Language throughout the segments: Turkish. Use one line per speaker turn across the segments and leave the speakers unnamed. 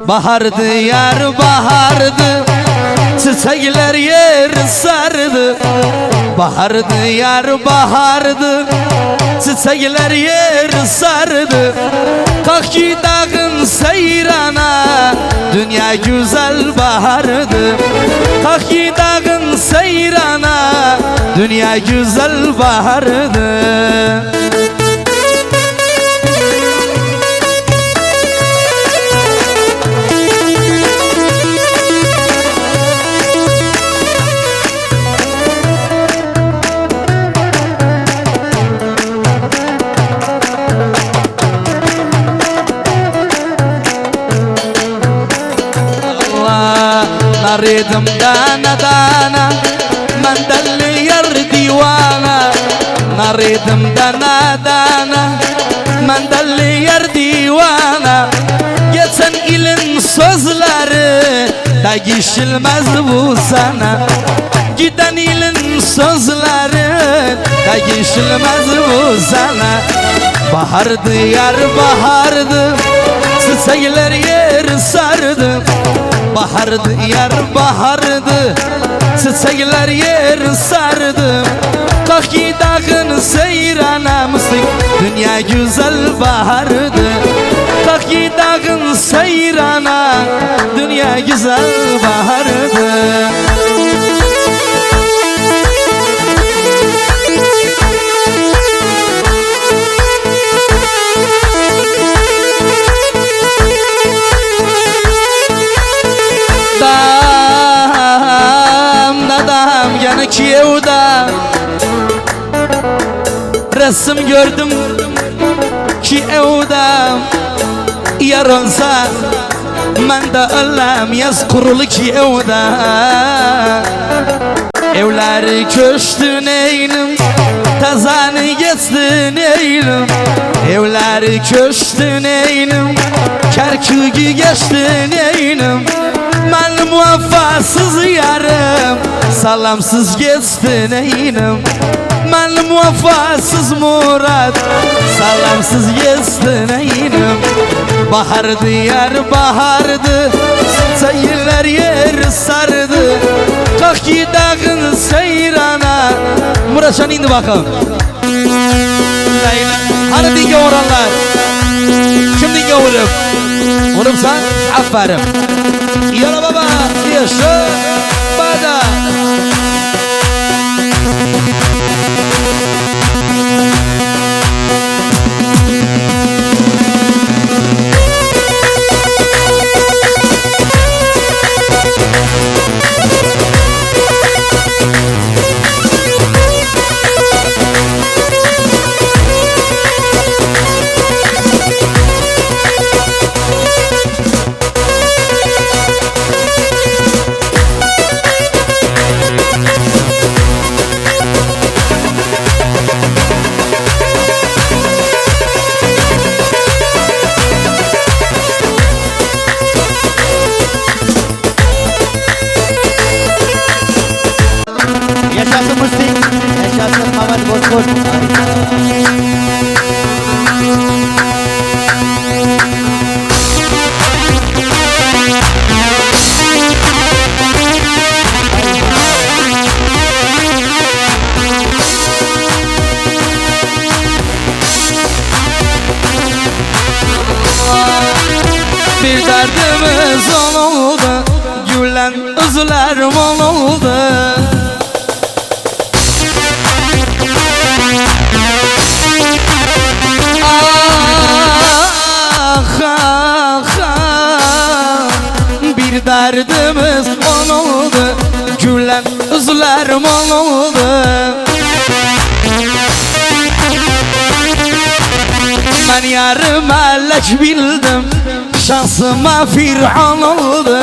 Bahardı yar bahardı, çiçekler yer sardı. Bahardı yar bahardı, çiçekler yer sardı. Kalk ki dağın seyrana, dünya güzel bahardı. Kalk ki dağın seyrana, dünya güzel bahardı. نريدم دانا دانا من دل يردي وانا نريدم دانا دانا من deli yerdi vana. Geçen ilin sözleri da geçilmez bu sana. Giden ilin sözleri da geçilmez bu sana. Bahardı yar bahardı, çiçekler yer sardı. Bahardı yar bahardı, çiçekler yer sardı. Kalk ki dağın seyrana mısın, dünya güzel bahardı. Kalk ki dağın seyrana, dünya güzel bahardı. Dadam yanı Kiev'da resim gördüm Kiev'da. Yarınsa ben de ölem yaz kurulu Kiev'da. Evleri köştü neylim, tazanı geçti neylim. Evleri köştü neylim, Kerkük'ü geçti neylim. Ben muvaffasız yarım, salamsız geçti neylim. Ben muvaffasız Murat, salamsız geçti neylim. Bahardı yar bahardı, çiçekler yer sardı. Kalk ki dağın seyrana. Muratcan indi bakalım. Hani dinge oranlar? Kim dinge vurup? Vurupsan aferin. Yala baba, yaşa bada.
Yaşasın Musti, yaşasın Mehmet Bozkurt.
Bir derdimiz oldu, gülen üzüler oldu. Bir derdimiz oldu, gülen üzülerim oldu. Ben yarım melek bildim, şansıma Fir'aun oldu.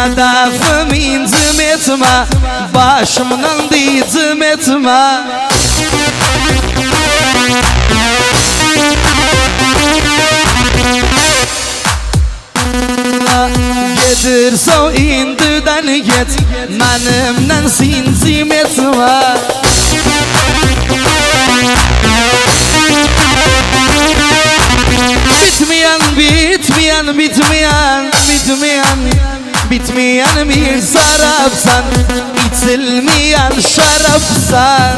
Sadafım incim etme, başımdan diyicim etme. Gedirsen indiden get, benimle sincim etme. Bitmeyen bir sarapsan, içilmeyen şarapsan.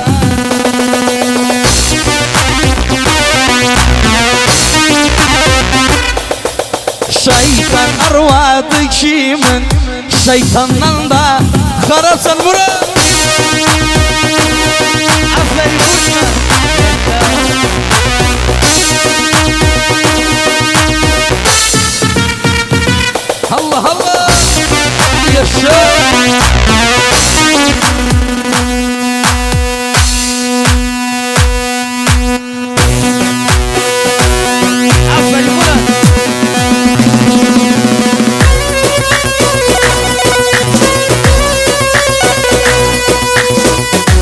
Şeytan arvadı kimin, şeytandan da karapsan bura.
Aferin Osman.
Allah Allah, yaşa.
Aferin Murat.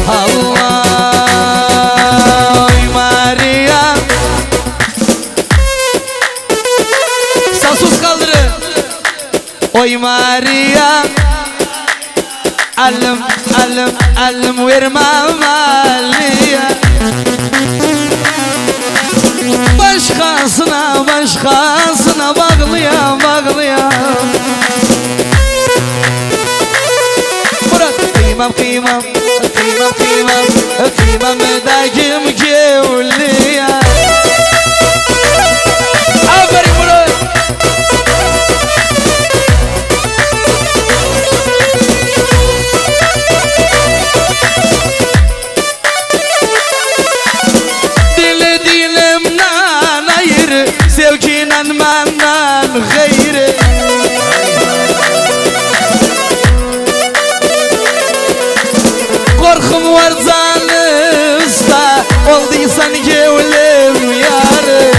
Allah, oy Maria. Sasuz kaldırın. Oy Maria. Alım, alım, alım verme maliye. Başkasına, başkasına bağlıya, bağlıya. Murat, kıymam, kıymam, kıymam, kıymam, kıymam edacım gevliye. Aferin Murat. Dili dilimden ayrı, sevginen menden gayrı. Korkum var canınızda, olduysan gevlim yarı.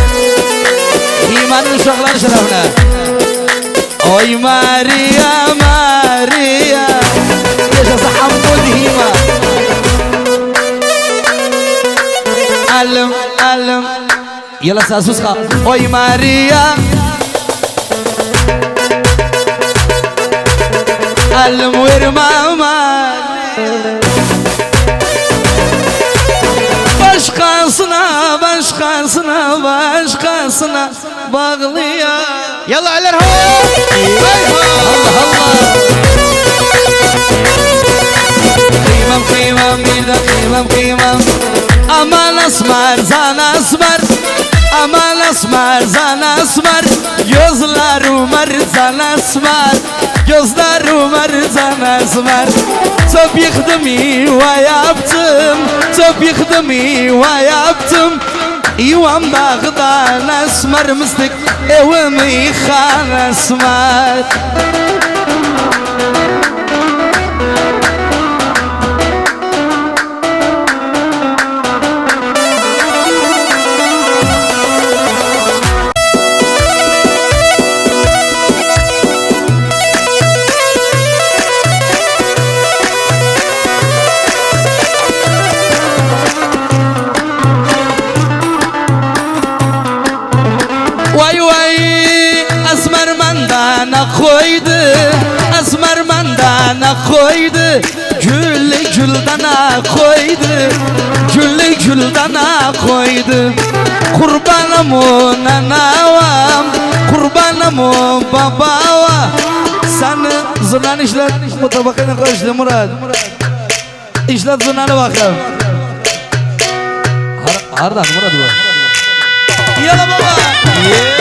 İmanın uşakları şerefine. Oy Maria, Maria. Yaşasa Hamdul Hima. Alım, alım. Yalla sasus kal. Oy Maria. Alım verme Maria. Başkasına, başkasına, başkasına bağlıya.
Yalla eller havaya.
Allah Allah. Kıymam, kıymam, bir de kıymam, kıymam. Aman asmar, zan asmar. Aman asmar, zan asmar. Gözlerim arzan asmar. Gözlerim arzan asmar. Çok yıktım, yuva yaptım. Çok yıktım, yuva yaptım. Yuvam dağdan asmar mıstık, evimi yıkan asmar. Vay vay, asmar mandana koydu, asmar mandana koydu. Güllü güldana koydu, güllü güldana koydu. Kurbanım nanavam, kurbanım babava. Seni zırnan işlet, mutabakayla karıştı Murat. İşlet zırnanı bakalım. Hardan Murat bu. Yala baba. Yeah.